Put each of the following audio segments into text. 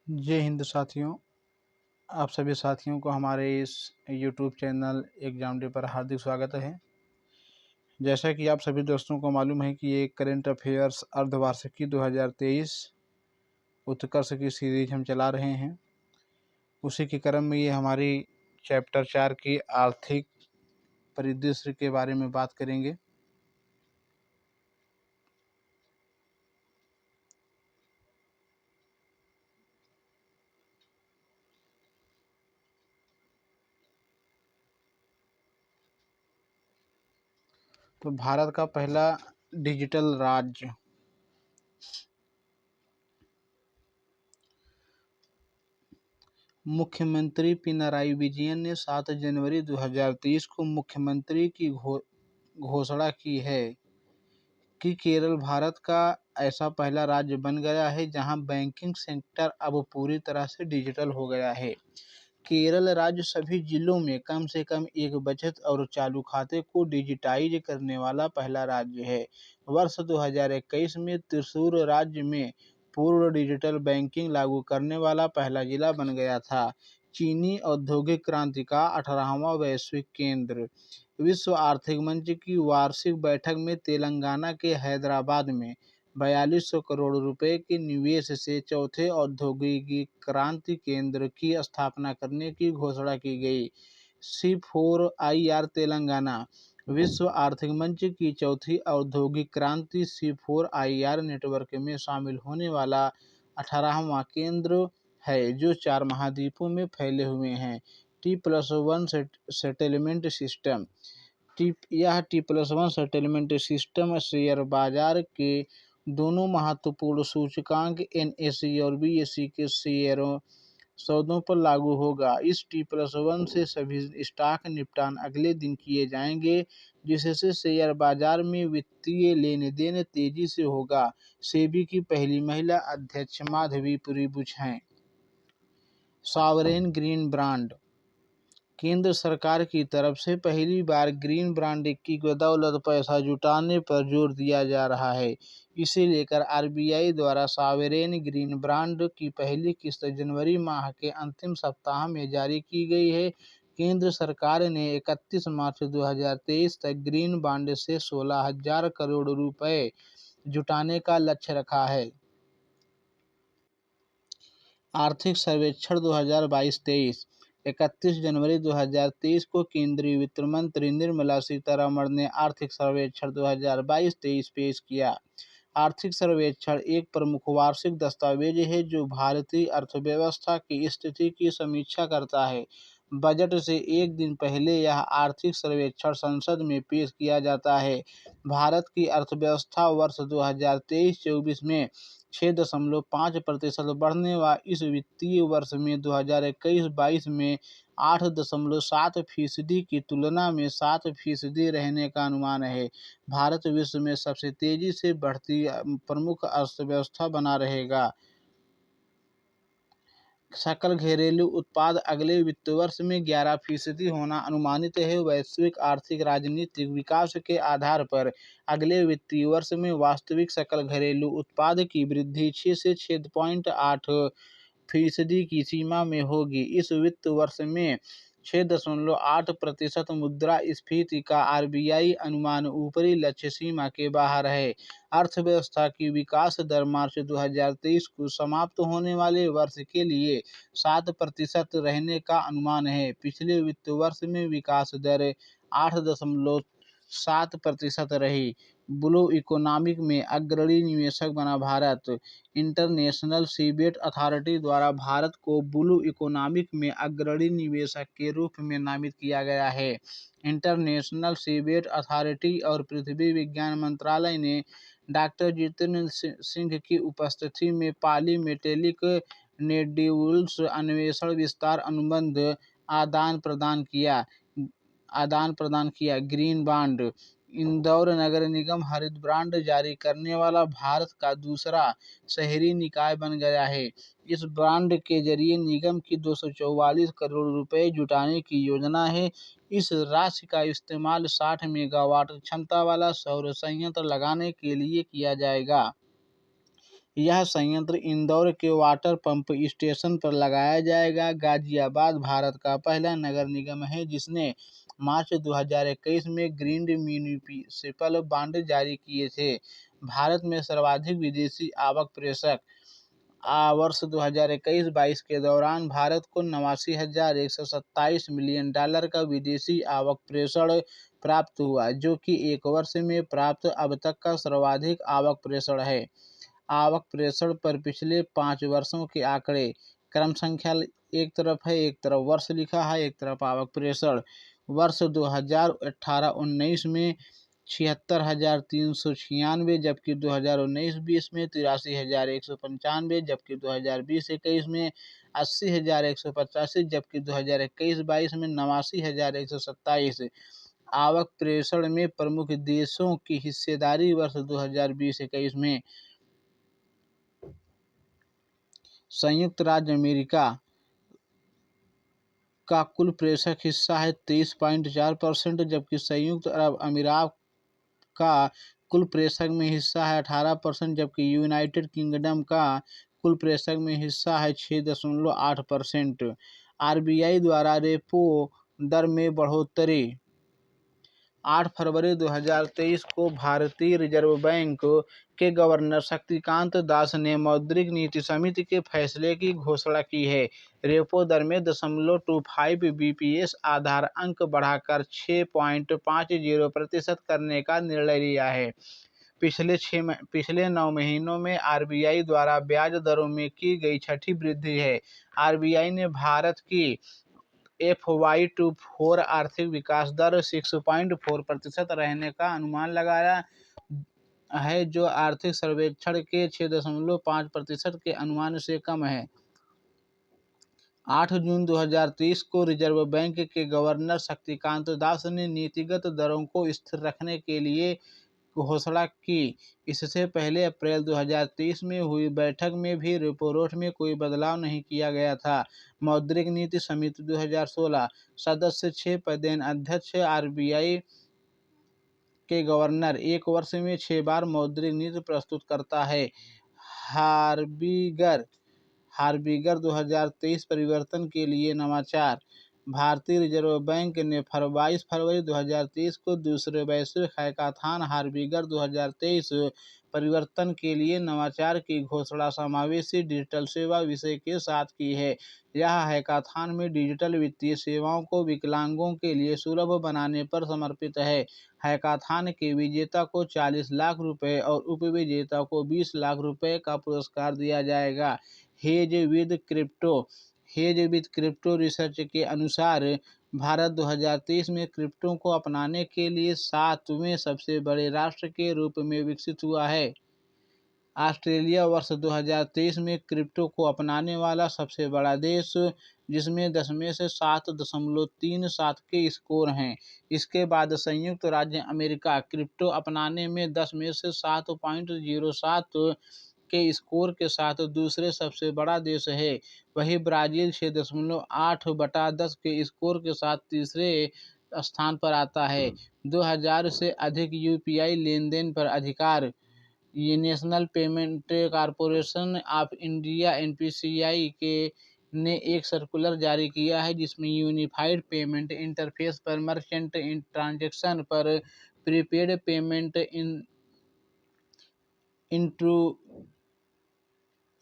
जय हिंद साथियों। आप सभी साथियों को हमारे इस YouTube चैनल एग्जाम डे पर हार्दिक स्वागत है। जैसा कि आप सभी दोस्तों को मालूम है कि ये करंट अफेयर्स अर्धवार्षिकी 2023 उत्कर्ष की सीरीज हम चला रहे हैं। उसी के क्रम में ये हमारी चैप्टर 4 की आर्थिक परिदृश्य के बारे में बात करेंगे। तो भारत का पहला डिजिटल राज्य। मुख्यमंत्री पिनराई विजयन ने 7 जनवरी 2023 को मुख्यमंत्री की घोषणा की है कि केरल भारत का ऐसा पहला राज्य बन गया है जहां बैंकिंग सेक्टर अब पूरी तरह से डिजिटल हो गया है। केरल राज्य सभी जिलों में कम से कम एक बचत और चालू खाते को डिजिटाइज करने वाला पहला राज्य है। वर्ष 2021 में त्रिशूर राज्य में पूर्ण डिजिटल बैंकिंग लागू करने वाला पहला जिला बन गया था। चीनी औद्योगिक क्रांति का 18वां वैश्विक केंद्र। विश्व आर्थिक मंच की वार्षिक बैठक में तेलंगाना के हैदराबाद में 4200 करोड़ रुपए के निवेश से चौथे औद्योगिक क्रांति केंद्र की स्थापना करने की घोषणा की गई। C4IR तेलंगाना विश्व आर्थिक मंच की चौथी औद्योगिक क्रांति C4IR नेटवर्क में शामिल होने वाला 18वां केंद्र है जो 4 महाद्वीपों में फैले हुए हैं। T+1 settlement system. यह T+1 सेटलमेंट सिस्टम शेयर बाजार के दोनों महत्वपूर्ण सूचकांक NSE और BSE के शेयरों सौदों पर लागू होगा। इस T+1 से सभी स्टॉक निपटान अगले दिन किए जाएंगे, जिससे शेयर बाजार में वित्तीय लेन देन तेजी से होगा। सेबी की पहली महिला अध्यक्ष माधवीपुरी बुच हैं। Sovereign green bond. केंद्र सरकार की तरफ से पहली बार ग्रीन बॉन्ड की बदौलत पैसा जुटाने पर जोर दिया जा रहा है। इसे लेकर RBI द्वारा सॉवरेन ग्रीन बॉन्ड की पहली किस्त जनवरी माह के अंतिम सप्ताह में जारी की गई है। केंद्र सरकार ने 31 मार्च 2023 तक ग्रीन बॉन्ड से 16,000 करोड़ रुपए जुटाने का लक्ष्य रखा है। आर्थिक सर्वेक्षण 2022-23। 31 जनवरी 2023 को केंद्रीय वित्त मंत्री निर्मला सीतारमण ने आर्थिक सर्वेक्षण 2022-23 पेश किया। आर्थिक सर्वेक्षण एक प्रमुख वार्षिक दस्तावेज है जो भारतीय अर्थव्यवस्था की स्थिति की समीक्षा करता है। बजट से एक दिन पहले यह आर्थिक सर्वेक्षण संसद में पेश किया जाता है। भारत की अर्थव्यवस्था वर्ष 2023-24 में 6.5% बढ़ने व इस वित्तीय वर्ष में 2021-22 में 8.7% की तुलना में 7% रहने का अनुमान है। भारत विश्व में सबसे तेजी से बढ़ती प्रमुख अर्थव्यवस्था बना रहेगा। सकल घरेलू उत्पाद अगले वित्त वर्ष में 11% होना अनुमानित है। वैश्विक आर्थिक राजनीतिक विकास के आधार पर अगले वित्तीय वर्ष में वास्तविक सकल घरेलू उत्पाद की वृद्धि 6 से 6.8% की सीमा में होगी। इस वित्त वर्ष में 6.8% मुद्रास्फीति का RBI अनुमान ऊपरी लक्ष्य सीमा के बाहर है। अर्थव्यवस्था की विकास दर मार्च 2023 को समाप्त होने वाले वर्ष के लिए 7% रहने का अनुमान है। पिछले वित्त वर्ष में विकास दर 8.7% रही। ब्लू इकोनॉमिक में अग्रणी निवेशक बना भारत। इंटरनेशनल सीबेट अथॉरिटी द्वारा भारत को ब्लू इकोनॉमिक में अग्रणी निवेशक के रूप में नामित किया गया है। इंटरनेशनल सीबेट अथॉरिटी और पृथ्वी विज्ञान मंत्रालय ने डॉक्टर जितेंद्र सिंह की उपस्थिति में पाली मेटेलिक नेड्यूल्स अन्वेषण विस्तार अनुबंध आदान प्रदान किया। Green bond. इंदौर नगर निगम हरित बॉन्ड जारी करने वाला भारत का दूसरा शहरी निकाय बन गया है। इस बॉन्ड के जरिए निगम की 244 करोड़ रुपए जुटाने की योजना है। इस राशि का इस्तेमाल 60 मेगावाट क्षमता वाला सौर संयंत्र लगाने के लिए किया जाएगा। यह संयंत्र इंदौर के वाटर पंप स्टेशन पर लगाया जाएगा। गाजियाबाद भारत का पहला नगर निगम है जिसने मार्च 2021 में ग्रीन म्यूनिसिपल बॉन्ड जारी किए थे। भारत में सर्वाधिक विदेशी आवक प्रेषक वर्ष 2021-22 के दौरान भारत को $89,127 मिलियन का विदेशी आवक प्रेषण प्राप्त हुआ, जो कि एक वर्ष में प्राप्त अब तक का सर्वाधिक आवक प्रेषण है। आवक प्रेषण पर पिछले 5 वर्षों के आंकड़े, क्रम संख्या एक तरफ है, एक तरफ वर्ष लिखा है, एक तरफ आवक प्रेषण। वर्ष 2018-19 में 76,396, जबकि 2019-20 में 83,195, जबकि 2020-21 में 80,185, जबकि 2021-22 में 89,127। आवक प्रेषण में प्रमुख देशों की हिस्सेदारी वर्ष 2020-21 में संयुक्त राज्य अमेरिका का कुल प्रेषक हिस्सा है 23.4%, जबकि संयुक्त अरब अमीरात का कुल प्रेषक में हिस्सा है 18%, जबकि यूनाइटेड किंगडम का कुल प्रेषक में हिस्सा है 6.8%। आरबीआई द्वारा रेपो दर में बढ़ोतरी। 8 फरवरी 2023 को भारतीय रिजर्व बैंक के गवर्नर शक्तिकांत दास ने मौद्रिक नीति समिति के फैसले की घोषणा की है। रेपो दर में 0.25 बीपीएस आधार अंक बढ़ाकर 6.50% करने का निर्णय लिया है। पिछले 9 महीनों में आरबीआई द्वारा ब्याज दरों में की गई छठी वृद्धि है। आरबीआई ने भारत की FY24 आर्थिक विकास दर 6.4% रहने का अनुमान लगाया है, जो आर्थिक सर्वेक्षण के 6.5% के अनुमान से कम है। 8 जून 2023 को रिजर्व बैंक के गवर्नर शक्तिकांत दास ने नीतिगत दरों को स्थिर रखने के लिए घोषणा की। इससे पहले अप्रैल 2023 में हुई बैठक में भी रेपो रेट में कोई बदलाव नहीं किया गया था। मौद्रिक नीति समिति 2016 सदस्य 6 पदेन अध्यक्ष आरबीआई के गवर्नर एक वर्ष में 6 बार मौद्रिक नीति प्रस्तुत करता है। हार्बिगर 2023 परिवर्तन के लिए नवाचार। भारतीय रिजर्व बैंक ने 22 फरवरी 2023 को दूसरे वैश्विक हैकाथॉन हार्बिगर 2023 परिवर्तन के लिए नवाचार की घोषणा समावेशी डिजिटल सेवा विषय के साथ की है। यह हैकाथॉन में डिजिटल वित्तीय सेवाओं को विकलांगों के लिए सुलभ बनाने पर समर्पित है। हैकाथॉन के विजेता को 40 लाख रुपए और उपविजेता को 20 लाख रुपए का पुरस्कार दिया जाएगा। हेज विद क्रिप्टो रिसर्च के अनुसार भारत 2023 में क्रिप्टो को अपनाने के लिए 7वें सबसे बड़े राष्ट्र के रूप में विकसित हुआ है। ऑस्ट्रेलिया वर्ष 2023 में क्रिप्टो को अपनाने वाला सबसे बड़ा देश, जिसमें 10 में से 7.37 के स्कोर हैं। इसके बाद संयुक्त राज्य अमेरिका क्रिप्टो अपनाने में 10 में से 7.07 के स्कोर के साथ दूसरे सबसे बड़ा देश है। वहीं ब्राज़ील 6.8/10 के स्कोर के साथ तीसरे स्थान पर आता है। 2000 से अधिक यूपीआई लेनदेन पर अधिकार। ये national payment corporation of India (NPCI) ने एक सर्कुलर जारी किया है, जिसमें यूनिफाइड पेमेंट इंटरफेस पर मर्चेंट ट्रांजैक्शन पर प्रीपेड पेमेंट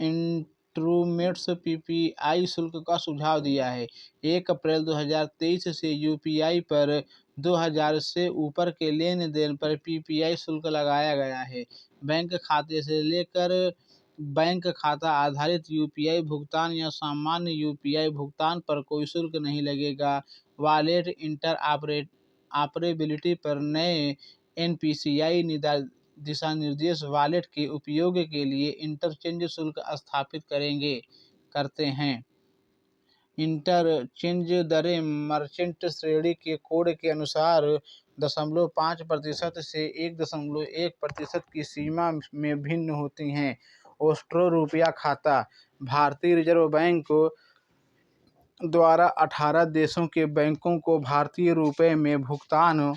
इंस्ट्रूमेंट्स (पीपीआई) शुल्क का सुझाव दिया है। 1 अप्रैल 2023 से यूपीआई पर 2000 से ऊपर के लेन देन पर पीपीआई शुल्क लगाया गया है। बैंक खाते से लेकर बैंक खाता आधारित यूपीआई भुगतान या सामान्य यूपीआई भुगतान पर कोई शुल्क नहीं लगेगा। वॉलेट इंटरऑपरेबिलिटी पर नए एनपीसीआई दिशा निर्देश वॉलेट के उपयोग के लिए इंटरचेंज शुल्क स्थापित करते हैं। इंटरचेंज दरें मर्चेंट श्रेणी के कोड के अनुसार 0.5% से 1.1% की सीमा में भिन्न होती हैं। ऑस्ट्रो रुपया खाता। भारतीय रिजर्व बैंक द्वारा 18 देशों के बैंकों को भारतीय रुपये में भुगतान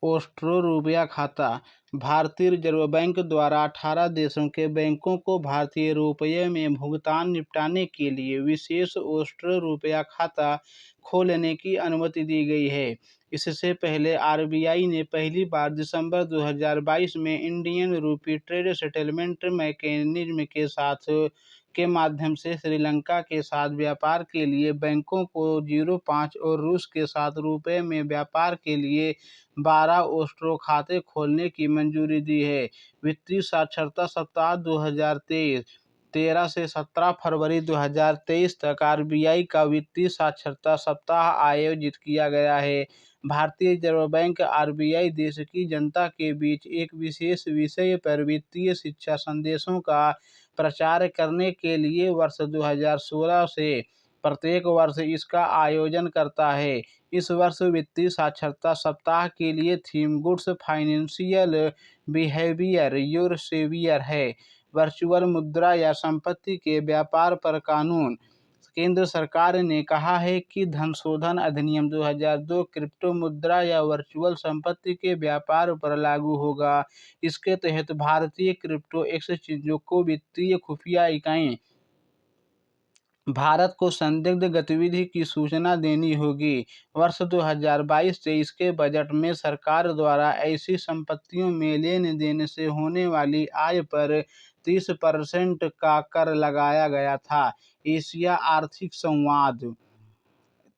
ऑस्ट्रो रुपया खाता। भारतीय रिजर्व बैंक द्वारा 18 देशों के बैंकों को भारतीय रुपये में भुगतान निपटाने के लिए विशेष ऑस्ट्रो रुपया खाता खोलने की अनुमति दी गई है। इससे पहले आरबीआई ने पहली बार दिसंबर 2022 में Indian rupee trade settlement mechanism के माध्यम से श्रीलंका के साथ व्यापार के लिए बैंकों को 0.5 और रूस के साथ रुपये में व्यापार के लिए 12 ऑस्ट्रो खाते खोलने की मंजूरी दी है। वित्तीय साक्षरता सप्ताह 2023 13 से 17 फरवरी 2023 तक आरबीआई का वित्तीय साक्षरता सप्ताह आयोजित किया गया है। भारतीय रिजर्व बैंक आरबीआई देश की जनता के बीच एक विशेष विषय पर वित्तीय शिक्षा संदेशों का प्रचार करने के लिए वर्ष 2016 से प्रत्येक वर्ष इसका आयोजन करता है। इस वर्ष वित्तीय साक्षरता सप्ताह के लिए theme goods financial behaviour your saviour है। वर्चुअल मुद्रा या संपत्ति के व्यापार पर कानून। केंद्र सरकार ने कहा है कि धन शोधन अधिनियम 2002 क्रिप्टो मुद्रा या वर्चुअल संपत्ति के व्यापार पर लागू होगा। इसके तहत भारतीय क्रिप्टो एक्सचेंजों को वित्तीय खुफिया इकाई भारत को संदिग्ध गतिविधि की सूचना देनी होगी। वर्ष 2022-23 के बजट में सरकार द्वारा ऐसी संपत्तियों में लेन देन से होने वाली आय पर 30% का कर लगाया गया था। एशिया आर्थिक संवाद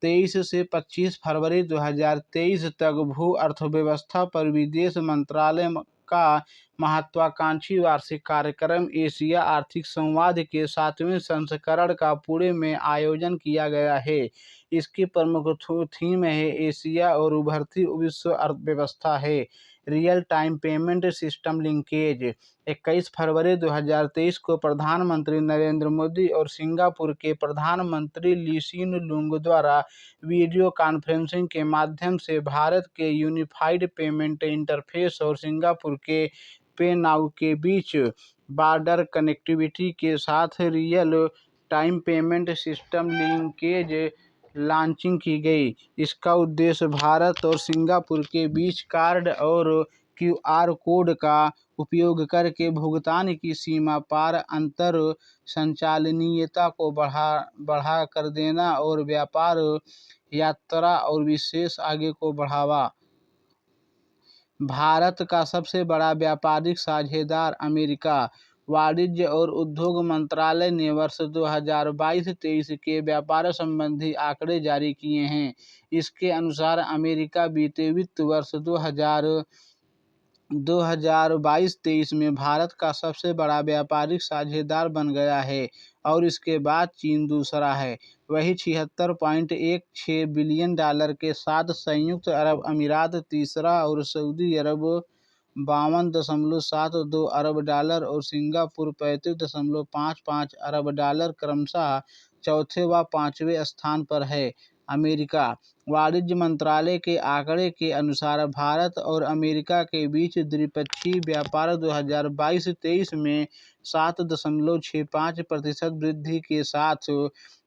23 से 25 फरवरी 2023 तक भू अर्थव्यवस्था पर विदेश मंत्रालय का महत्वाकांक्षी वार्षिक कार्यक्रम एशिया आर्थिक संवाद के 7वें संस्करण का पुणे में आयोजन किया गया है। इसकी प्रमुख थीम है एशिया और उभरती विश्व अर्थव्यवस्था है। Real time payment system linkage 21 फरवरी 2023 को प्रधानमंत्री नरेंद्र मोदी और सिंगापुर के प्रधानमंत्री ली सीन लुंग द्वारा वीडियो कॉन्फ्रेंसिंग के माध्यम से भारत के यूनिफाइड पेमेंट इंटरफेस और सिंगापुर के पे नाउ के बीच बॉर्डर कनेक्टिविटी के साथ real time payment system linkage launching की गई। इसका उद्देश्य भारत और सिंगापुर के बीच कार्ड और क्यूआर कोड का उपयोग करके भुगतान की सीमा पार अंतर संचालनीयता को बढ़ा कर देना और व्यापार, यात्रा और विशेष आगे को बढ़ावा। भारत का सबसे बड़ा व्यापारिक साझेदार अमेरिका। वाणिज्य और उद्योग मंत्रालय ने वर्ष 2022-23 के व्यापार संबंधी आंकड़े जारी किए हैं। इसके अनुसार अमेरिका बीते वित्त वर्ष 2022-23 में भारत का सबसे बड़ा व्यापारिक साझेदार बन गया है और इसके बाद चीन दूसरा है। वही $76.16 बिलियन के साथ संयुक्त अरब अमीरात तीसरा और सऊदी अरब $52.72 अरब और सिंगापुर $35.55 अरब क्रमशः चौथे व पांचवें स्थान पर है। अमेरिका वाणिज्य मंत्रालय के आंकड़े के अनुसार भारत और अमेरिका के बीच द्विपक्षीय व्यापार 2022-23 में 7.65% वृद्धि के साथ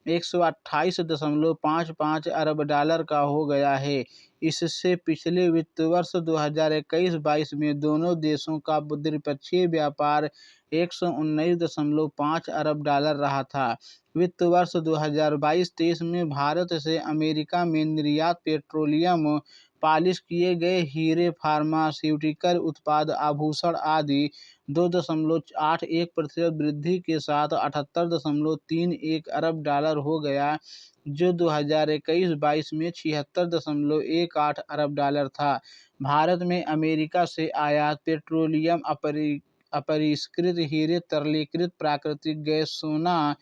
$128.55 अरब का हो गया है। इससे पिछले वित्त वर्ष 2021-22 में दोनों देशों का द्विपक्षीय व्यापार $119.5 अरब रहा था। वित्त वर्ष 2022-23 में भारत से अमेरिका में निर्यात पेट्रोलियम, पॉलिश किए गए हीरे, फार्मास्यूटिकल उत्पाद, आभूषण आदि 2.81% वृद्धि के साथ $78.31 अरब हो गया, जो 2021-22 में $76.18 अरब था। भारत में अमेरिका से आयात पेट्रोलियम, अपरिष्कृत हीरे, तरलीकृत प्राकृतिक गैस, सोना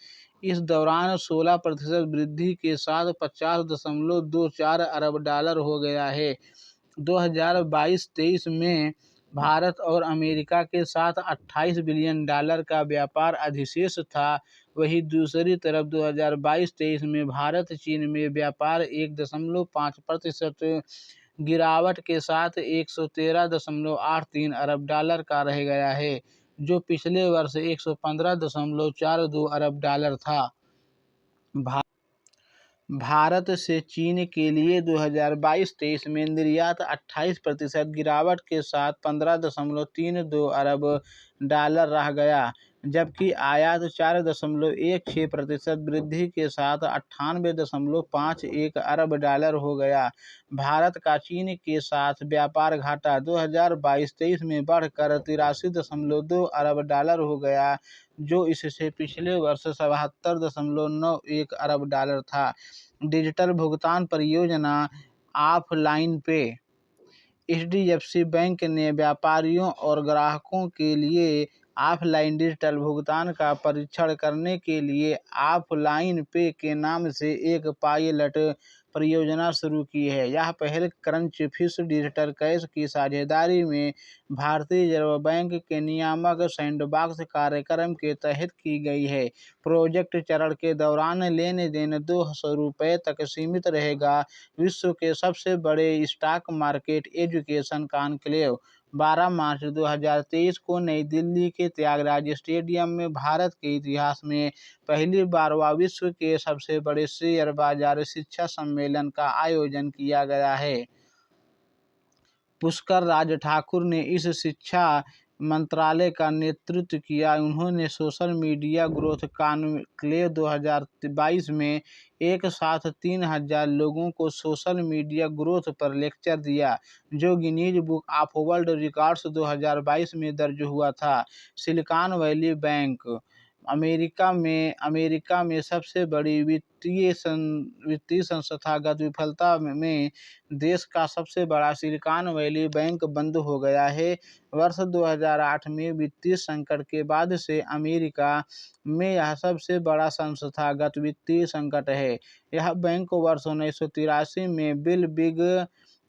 इस दौरान 16% वृद्धि के साथ $50.24 अरब हो गया है। 2022-23 में भारत और अमेरिका के साथ $28 बिलियन का व्यापार अधिशेष था। वहीं दूसरी तरफ 2022-23 में भारत चीन में व्यापार 1.5% गिरावट के साथ $113.83 अरब का रह गया है, जो पिछले वर्ष $115.42 अरब था। भारत से चीन के लिए 2022-23 में निर्यात 28% गिरावट के साथ 15.32 अरब डॉलर रह गया, जबकि आयात 4.16% वृद्धि के साथ 98.51 अरब डॉलर हो गया। भारत का चीन के साथ व्यापार घाटा 2022-23 में बढ़कर 83.2 अरब डॉलर हो गया, जो इससे पिछले वर्ष 77.91 अरब डॉलर था। डिजिटल भुगतान परियोजना ऑफलाइन पे। एचडीएफसी बैंक ने व्यापारियों और ग्राहकों के लिए ऑफलाइन डिजिटल भुगतान का परीक्षण करने के लिए ऑफलाइन पे के नाम से एक पायलट परियोजना शुरू की है। यह पहल क्रंच फिश डिजिटल कैश की साझेदारी में भारतीय रिजर्व बैंक के नियामक सैंडबॉक्स कार्यक्रम के तहत की गई है। प्रोजेक्ट चरण के दौरान लेन देन ₹200 तक सीमित रहेगा। विश्व के सबसे बड़े स्टॉक मार्केट एजुकेशन कॉन्क्लेव 12 मार्च 2023 को नई दिल्ली के त्यागराज स्टेडियम में भारत के इतिहास में पहली बार विश्व के सबसे बड़े शेयर बाजार शिक्षा सम्मेलन का आयोजन किया गया है। पुष्कर राज ठाकुर ने इस शिक्षा मंत्रालय का नेतृत्व किया। उन्होंने सोशल मीडिया ग्रोथ कॉन्क्लेव 2022 में एक साथ 3000 लोगों को सोशल मीडिया ग्रोथ पर लेक्चर दिया, जो Guinness book of world records 2022 में दर्ज हुआ था। सिलिकॉन वैली बैंक अमेरिका में सबसे बड़ी वित्तीय संस्थागत विफलता में देश का सबसे बड़ा सिलिकॉन वैली बैंक बंद हो गया है। वर्ष 2008 में वित्तीय संकट के बाद से अमेरिका में यह सबसे बड़ा संस्थागत वित्तीय संकट है। यह बैंक वर्ष 1983 में बिल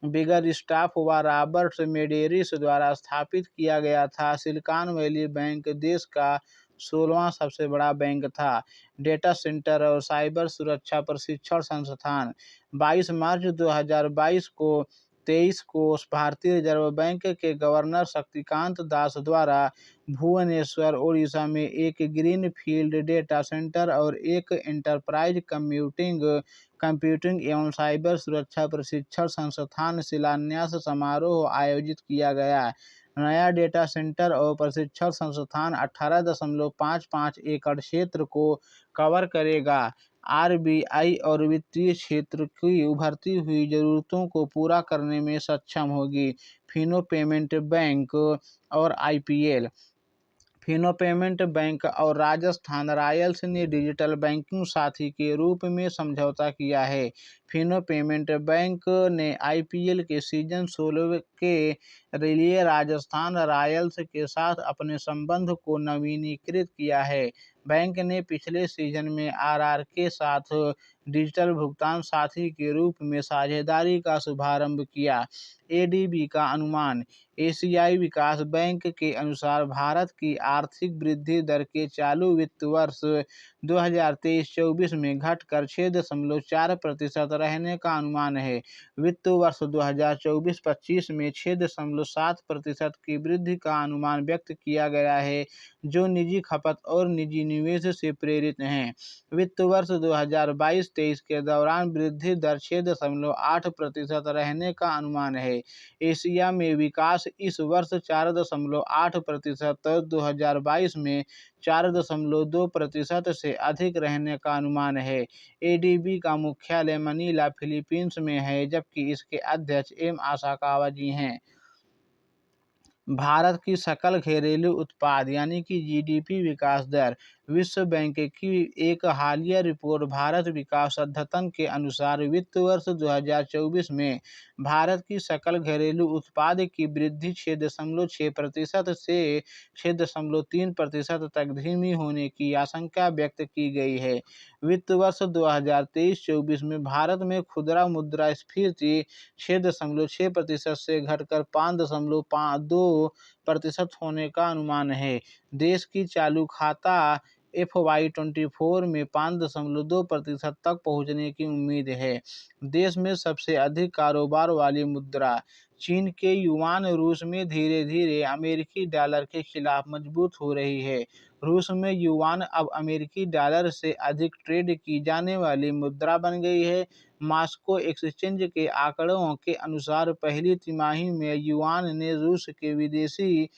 बिगरस्टॉफ व रॉबर्ट मेडेरिस द्वारा स्थापित किया गया था। सिलिकॉन वैली बैंक देश का 16वां सबसे बड़ा बैंक था। डेटा सेंटर और साइबर सुरक्षा प्रशिक्षण संस्थान 22 मार्च 2023 को भारतीय रिजर्व बैंक के गवर्नर शक्तिकांत दास द्वारा भुवनेश्वर, ओडिशा में एक ग्रीन फील्ड डेटा सेंटर और एक एंटरप्राइज कंप्यूटिंग एवं साइबर सुरक्षा प्रशिक्षण संस्थान शिलान्यास समारोह आयोजित किया गया। नया डेटा सेंटर और प्रशिक्षण संस्थान 18.55 एकड़ क्षेत्र को कवर करेगा। आरबीआई और वित्तीय क्षेत्र की उभरती हुई जरूरतों को पूरा करने में सक्षम होगी। फिनो पेमेंट बैंक और आईपीएल। फिनो पेमेंट बैंक और राजस्थान रॉयल्स ने डिजिटल बैंकिंग साथी के रूप में समझौता किया है। फिनो पेमेंट बैंक ने आईपीएल के सीजन 16 के लिए राजस्थान रॉयल्स के साथ अपने संबंध को नवीनीकृत किया है। बैंक ने पिछले सीजन में आरआर के साथ डिजिटल भुगतान साथी के रूप में साझेदारी का शुभारंभ किया। एडीबी का अनुमान। एशियाई विकास बैंक के अनुसार भारत की आर्थिक वृद्धि दर के चालू वित्त वर्ष 2023-24 में घटकर 6.4% रहने का अनुमान है। वित्त वर्ष 2024-25 में 6.7% की वृद्धि का अनुमान व्यक्त किया गया है, जो निजी खपत और निजी निवेश से प्रेरित हैं। वित्त वर्ष 2022-23 के दौरान वृद्धि दर 6.8% रहने का अनुमान है। एशिया में विकास इस वर्ष 4.8%, 2022 में 4.2% से अधिक रहने का अनुमान है। एडीबी का मुख्यालय मनीला, फिलीपींस में है, जबकि इसके अध्यक्ष एम आसाकावा जी हैं। भारत की सकल घरेलू उत्पाद यानी कि जीडीपी विकास दर। विश्व बैंक की एक हालिया रिपोर्ट भारत विकास अद्यतन के अनुसार वित्त वर्ष 2024 में भारत की सकल घरेलू उत्पाद की वृद्धि 6.6% से 6.3% तक धीमी होने की आशंका व्यक्त की गई है। वित्त वर्ष 2023-24 में भारत में खुदरा मुद्रास्फीति 6.6% से घटकर 5.2% होने का अनुमान है। देश की चालू खाता FY24 में 5.2% तक पहुंचने की उम्मीद है। देश में सबसे अधिक कारोबार वाली मुद्रा चीन के युआन रूस में धीरे धीरे अमेरिकी डॉलर के खिलाफ मजबूत हो रही है। रूस में युआन अब अमेरिकी डॉलर से अधिक ट्रेड की जाने वाली मुद्रा बन गई है। मॉस्को एक्सचेंज के आंकड़ों के अनुसार पहली तिमाही में युआन ने रूस के विदेशी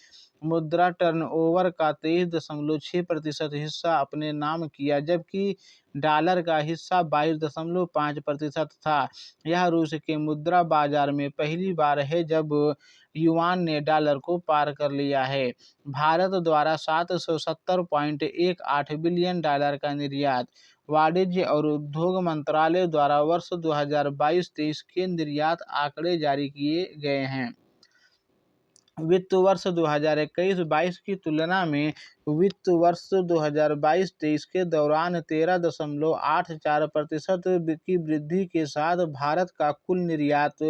मुद्रा टर्नओवर का 23.6% हिस्सा अपने नाम किया, जबकि डॉलर का हिस्सा 22.5% था। यह रूस के मुद्रा बाजार में पहली बार है जब युआन ने डॉलर को पार कर लिया है। भारत द्वारा 770.18 बिलियन डॉलर का निर्यात वाणिज्य और उद्योग मंत्रालय द्वारा वर्ष 2022-23 के निर्यात आंकड़े जारी किए गए हैं। वित्त वर्ष 2021-22 की तुलना में वित्त वर्ष 2022-23 के दौरान 13.84% की वृद्धि के साथ भारत का कुल निर्यात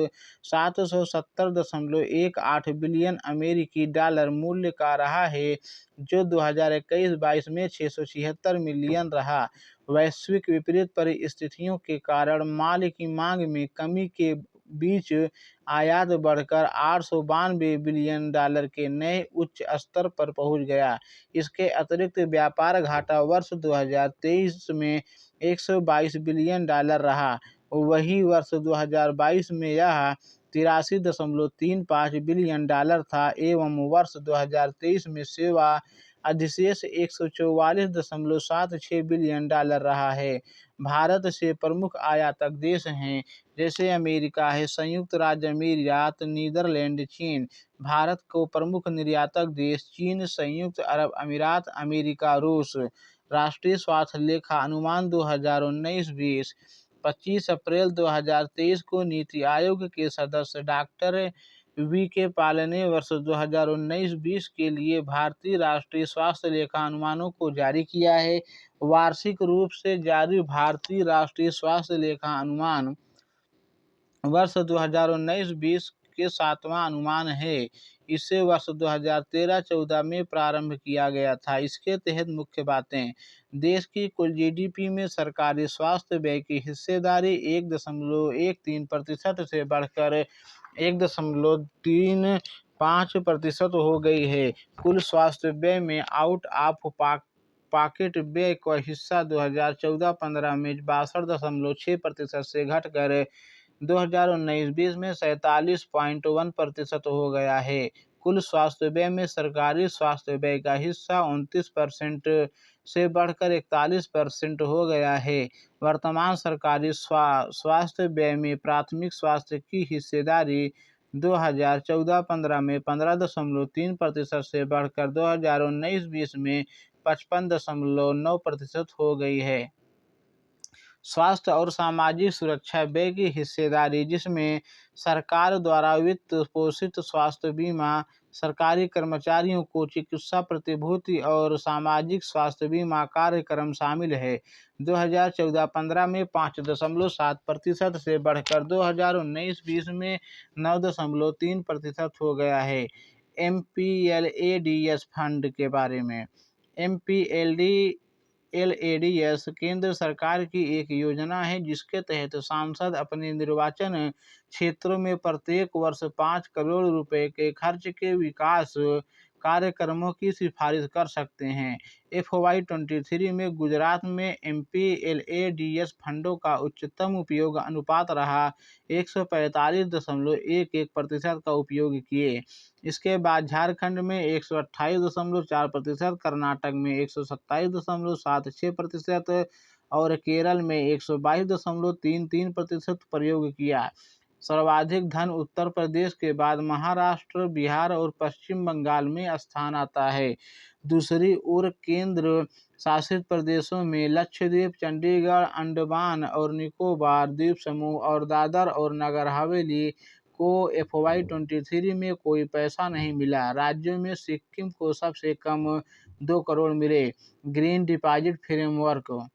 770.18 बिलियन अमेरिकी डॉलर मूल्य का रहा है, जो 2021-22 में 676 मिलियन रहा। वैश्विक विपरीत परिस्थितियों के कारण माल की मांग में कमी के बीच आयात बढ़कर 892 बिलियन डॉलर के नए उच्च स्तर पर पहुंच गया। इसके अतिरिक्त व्यापार घाटा वर्ष 2023 में 122 बिलियन डॉलर रहा। वही वर्ष 2022 में यह 83.35 बिलियन डॉलर था एवं वर्ष 2023 में सेवा अधिशेष 144.76 बिलियन डॉलर रहा है। भारत से प्रमुख आयातक देश हैं जैसे अमेरिका है, संयुक्त राज्य अमीरात, नीदरलैंड, चीन। भारत को प्रमुख निर्यातक देश चीन, संयुक्त अरब अमीरात, अमेरिका, रूस। राष्ट्रीय स्वास्थ्य लेखा अनुमान 2019-20। 25 अप्रैल 2023 को नीति आयोग के सदस्य डॉक्टर वी.के. पॉल ने वर्ष 2019-20 के लिए भारतीय राष्ट्रीय स्वास्थ्य लेखा अनुमानों को जारी किया है। वार्षिक रूप से जारी भारतीय राष्ट्रीय स्वास्थ्य लेखा अनुमान वर्ष 2019-20 के 7वां अनुमान है। इसे वर्ष 2013-14 में प्रारंभ किया गया था। इसके तहत मुख्य बातें: देश की कुल जीडीपी में सरकारी स्वास्थ्य व्यय की हिस्सेदारी 1.13% से बढ़कर 1.35% हो गई है। कुल स्वास्थ्य व्यय में आउट ऑफ पॉकेट व्यय का हिस्सा 2014-15 में 62.6% से घटकर 2019-20 में 47.1% हो गया है। कुल स्वास्थ्य व्यय में सरकारी स्वास्थ्य व्यय का हिस्सा 29% से बढ़कर 41% हो गया है। वर्तमान सरकारी स्वास्थ्य व्यय में प्राथमिक स्वास्थ्य की हिस्सेदारी 2014-15 में 15.3% से बढ़कर 2019-20 में 55.9% हो गई है। स्वास्थ्य और सामाजिक सुरक्षा व्यय की हिस्सेदारी, जिसमें सरकार द्वारा वित्त पोषित स्वास्थ्य बीमा, सरकारी कर्मचारियों को चिकित्सा प्रतिभूति और सामाजिक स्वास्थ्य बीमा कार्यक्रम शामिल है, 2014-15 में 5.7% से बढ़कर 2019-20 में 9.3% हो गया है। MPLADS फंड के बारे में: MPLADS केंद्र सरकार की एक योजना है जिसके तहत सांसद अपने निर्वाचन क्षेत्रों में प्रत्येक वर्ष 5 करोड़ रुपए के खर्च के विकास कार्यक्रमों की सिफारिश कर सकते हैं। FY23 में गुजरात में MPLADS फंडों का उच्चतम उपयोग अनुपात रहा, 145.11% का उपयोग किए। इसके बाद झारखंड में 128.4%, कर्नाटक में 127.76% और केरल में 122.33% प्रयोग किया। सर्वाधिक धन उत्तर प्रदेश के बाद महाराष्ट्र, बिहार और पश्चिम बंगाल में स्थान आता है। दूसरी ओर केंद्र शासित प्रदेशों में लक्षद्वीप, चंडीगढ़, अंडमान और निकोबार द्वीप समूह और दादर और नगर हवेली को FY23 में कोई पैसा नहीं मिला। राज्यों में सिक्किम को सबसे कम 2 करोड़ मिले। ग्रीन डिपॉजिट फ्रेमवर्क: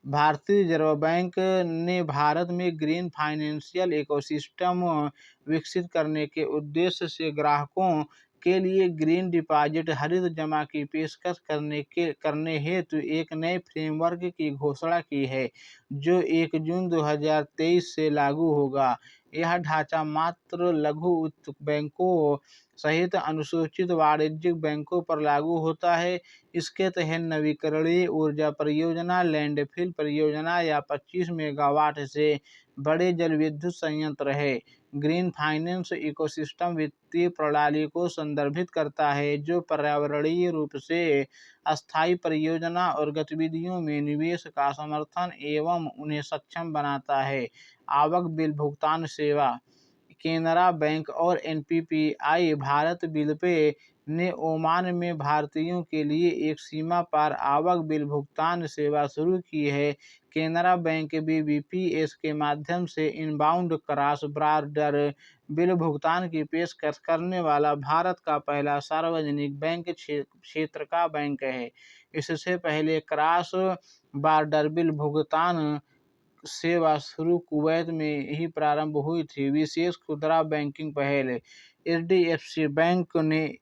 भारतीय रिजर्व बैंक ने भारत में ग्रीन फाइनेंशियल इकोसिस्टम विकसित करने के उद्देश्य से ग्राहकों के लिए ग्रीन डिपॉजिट हरित जमा की पेशकश करने हेतु एक नए फ्रेमवर्क की घोषणा की है, जो 1 जून 2023 से लागू होगा। यह ढांचा मात्र लघु बैंकों सहित अनुसूचित वाणिज्यिक बैंकों पर लागू होता है। इसके तहत नवीकरणीय ऊर्जा परियोजना, लैंडफिल परियोजना या 25 मेगावाट से बड़े जलविद्युत संयंत्र है। ग्रीन फाइनेंस इकोसिस्टम वित्तीय प्रणाली को संदर्भित करता है, जो पर्यावरणीय रूप से अस्थायी परियोजना और गतिविधियों में निवेश का समर्थन एवं उन्हें सक्षम बनाता है। आवक बिल भुगतान सेवा, केनरा बैंक और एनपीपीआई भारत बिल पे ने ओमान में भारतीयों के लिए एक सीमा पार आवक बिल भुगतान सेवा शुरू की है। केनरा बैंक बीबीपीएस के माध्यम से इनबाउंड क्रॉस बॉर्डर बिल भुगतान की पेशकश करने वाला भारत का पहला सार्वजनिक बैंक क्षेत्र का बैंक है। इससे पहले क्रॉस बॉर्डर बिल भुगतान सेवा शुरू कुवैत में ही प्रारंभ हुई थी। विशेष खुदरा बैंकिंग पहल, एचडीएफसी बैंक ने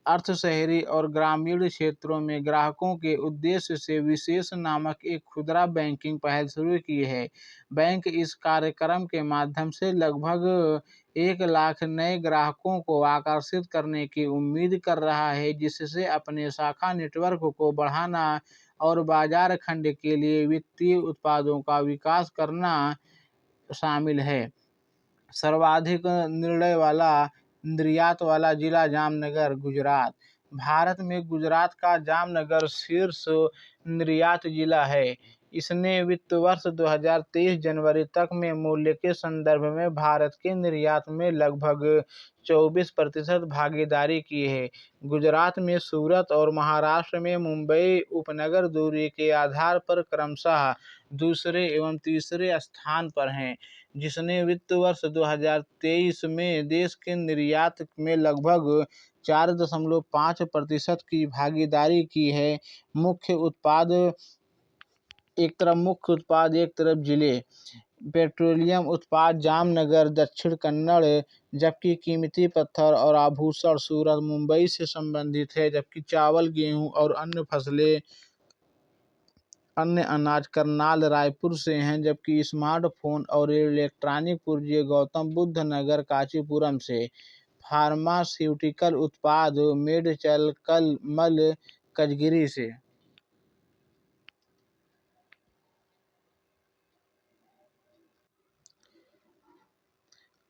अर्ध शहरी और ग्रामीण क्षेत्रों में ग्राहकों के उद्देश्य से विशेष नामक एक खुदरा बैंकिंग पहल शुरू की है। बैंक इस कार्यक्रम के माध्यम से लगभग 1 लाख नए ग्राहकों को आकर्षित करने की उम्मीद कर रहा है, जिससे अपने शाखा नेटवर्क को बढ़ाना और बाजार खंड के लिए वित्तीय उत्पादों का विकास करना शामिल है। सर्वाधिक निर्यात वाला जिला जामनगर, गुजरात। भारत में गुजरात का जामनगर शीर्ष निर्यात जिला है। इसने वित्त वर्ष 2023 जनवरी तक में मूल्य के संदर्भ में भारत के निर्यात में लगभग 24% भागीदारी की है। गुजरात में सूरत और महाराष्ट्र में मुंबई उपनगर दूरी के आधार पर क्रमशः दूसरे एवं तीसरे स्थान पर हैं, जिसने वित्त वर्ष 2023 में देश के निर्यात में लगभग 4.5% की भागीदारी की है। मुख्य उत्पाद एक तरफ जिले, पेट्रोलियम उत्पाद जामनगर, दक्षिण कन्नड़, जबकि कीमती पत्थर और आभूषण सूरत मुंबई से संबंधित है, जबकि चावल, गेहूं और अन्य अनाज करनाल रायपुर से हैं, जबकि स्मार्टफोन और इलेक्ट्रॉनिक पुर्जे गौतम बुद्ध नगर कांचीपुरम से। फार्मास्यूटिकल उत्पाद मेडचलकमल कजगिरी से।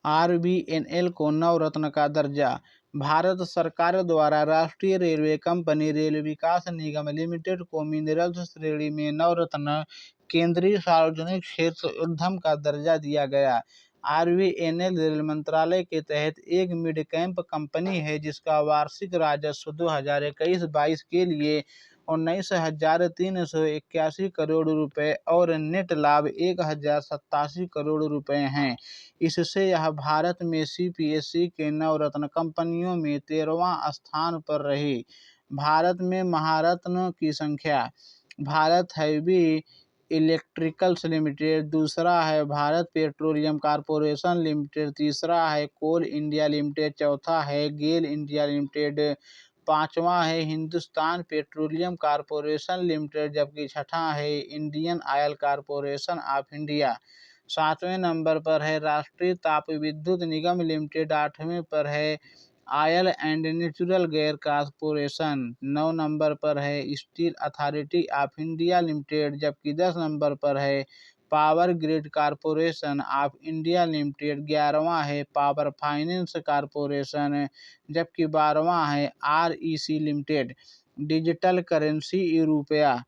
आरबीएनएल को नवरत्न का दर्जा, भारत सरकार द्वारा राष्ट्रीय रेलवे कंपनी रेल विकास निगम लिमिटेड को मिनरल्स श्रेणी में नवरत्न केंद्रीय सार्वजनिक क्षेत्र उद्यम का दर्जा दिया गया। आरबीएनएल रेल मंत्रालय के तहत एक मिड कैप कंपनी है, जिसका वार्षिक राजस्व 2021-22 के लिए 19,381 करोड़ रुपए और नेट लाभ 1,087 करोड़ रुपए हैं। इससे यह भारत में सीपीएसई के नवरत्न कंपनियों में 13वां स्थान पर रही। भारत में महारत्न की संख्या, भारत हैवी इलेक्ट्रिकल्स लिमिटेड, दूसरा है भारत पेट्रोलियम कॉर्पोरेशन लिमिटेड, तीसरा है कोल इंडिया लिमिटेड, चौथा है गेल इंडिया लिमिटेड, पांचवा है हिंदुस्तान पेट्रोलियम कॉर्पोरेशन लिमिटेड, जबकि छठा है Indian oil corporation of India. 7वें नंबर पर है राष्ट्रीय ताप विद्युत निगम लिमिटेड, 8वें पर है oil and natural gas corporation, 9 number पर है steel authority of India limited, जबकि 10 नंबर पर है power grid corporation of India limited, 11वां है पावर फाइनेंस कॉर्पोरेशन, जबकि 12वां है आरईसी लिमिटेड। डिजिटल करेंसी रुपया,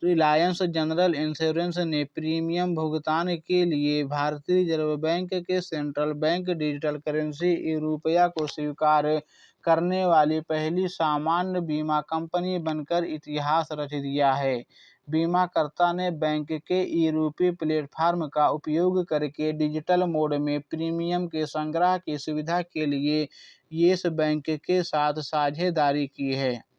रिलायंस जनरल इंश्योरेंस ने प्रीमियम भुगतान के लिए भारतीय रिजर्व बैंक के सेंट्रल बैंक डिजिटल करेंसी रुपया को स्वीकार करने वाली पहली सामान्य बीमा कंपनी बनकर इतिहास रच दिया है। बीमाकर्ता ने बैंक के ई-रूपी प्लेटफॉर्म का उपयोग करके डिजिटल मोड में प्रीमियम के संग्रह की सुविधा के लिए येस बैंक के साथ साझेदारी की है।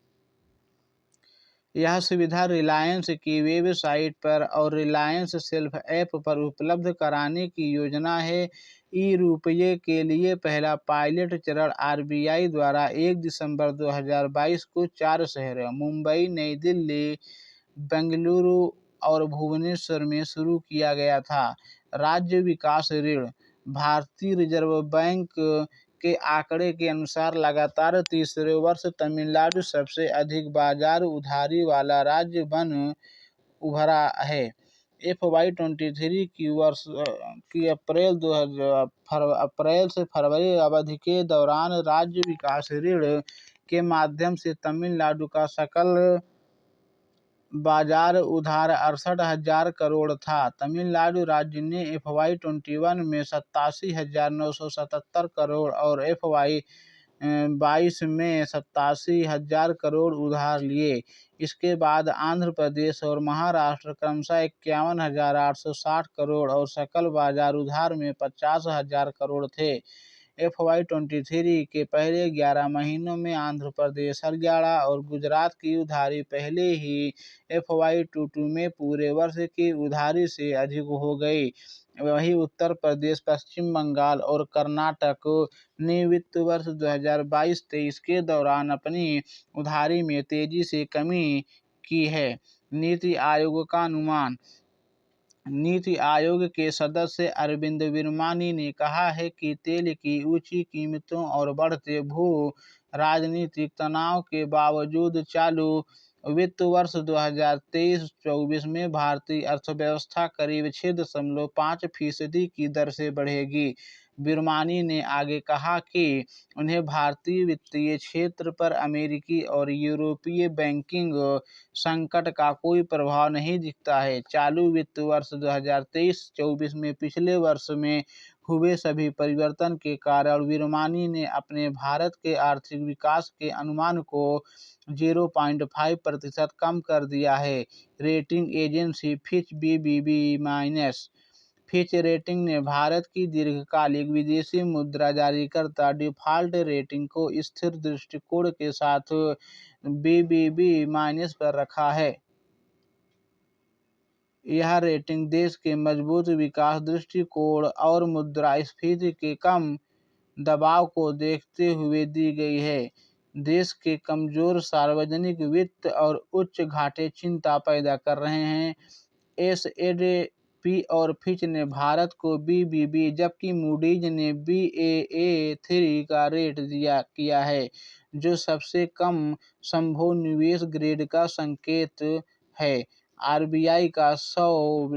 यह सुविधा रिलायंस की वेबसाइट पर और रिलायंस सेल्फ ऐप पर उपलब्ध कराने की योजना है। ई-रुपये के लिए पहला पायलट चरण आरबीआई द्वारा 1 दिसंबर 2022 को 4 शहरों मुंबई, नई दिल्ली, बेंगलुरु और भुवनेश्वर में शुरू किया गया था। राज्य विकास ऋण। भारतीय रिजर्व बैंक के आंकड़े के अनुसार लगातार तीसरे वर्ष तमिलनाडु सबसे अधिक बाजार उधारी वाला राज्य बन उभरा है। FY23 की वर्ष की अप्रैल से फरवरी अवधि के दौरान राज्य विकास ऋण के माध्यम से तमिलनाडु का सकल बाजार उधार 68,000 करोड़ था। तमिलनाडु राज्य ने FY21 में 87,977 करोड़ और FY22 में 87,000 करोड़ उधार लिए। इसके बाद आंध्र प्रदेश और महाराष्ट्र क्रमशः 51,860 करोड़ और सकल बाजार उधार में 50,000 करोड़ थे। FY23 के पहले 11 महीनों में आंध्र प्रदेश, हरियाणा और गुजरात की उधारी पहले ही FY22 में पूरे वर्ष की उधारी से अधिक हो गई। वहीं उत्तर प्रदेश, पश्चिम बंगाल और कर्नाटक ने वित्त वर्ष 2022-23 के दौरान अपनी उधारी में तेजी से कमी की है। नीति आयोग का अनुमान। नीति आयोग के सदस्य अरविंद विरमानी ने कहा है कि तेल की ऊंची कीमतों और बढ़ते भू राजनीतिक तनाव के बावजूद चालू वित्त वर्ष 2023-24 में भारतीय अर्थव्यवस्था करीब 6.5% की दर से बढ़ेगी। विरमानी ने आगे कहा कि उन्हें भारतीय वित्तीय क्षेत्र पर अमेरिकी और यूरोपीय बैंकिंग संकट का कोई प्रभाव नहीं दिखता है। चालू वित्त वर्ष 2023-24 में पिछले वर्ष में हुए सभी परिवर्तन के कारण विरमानी ने अपने भारत के आर्थिक विकास के अनुमान को 0.5% कम कर दिया है। Rating agency Fitch BBB- Fitch rating ने भारत की दीर्घकालिक विदेशी मुद्रा जारीकर्ता डिफॉल्ट रेटिंग को स्थिर दृष्टिकोण के साथ BBB- पर रखा है। यह रेटिंग देश के मजबूत विकास दृष्टिकोण और मुद्रास्फीति के कम दबाव को देखते हुए दी गई है। देश के कमजोर सार्वजनिक वित्त और उच्च घाटे चिंता पैदा कर रहे हैं। S&P और फिच ने भारत को BBB जबकि मूडीज ने Baa3 का रेट किया है, जो सबसे कम संभव निवेश ग्रेड का संकेत है। आरबीआई का 100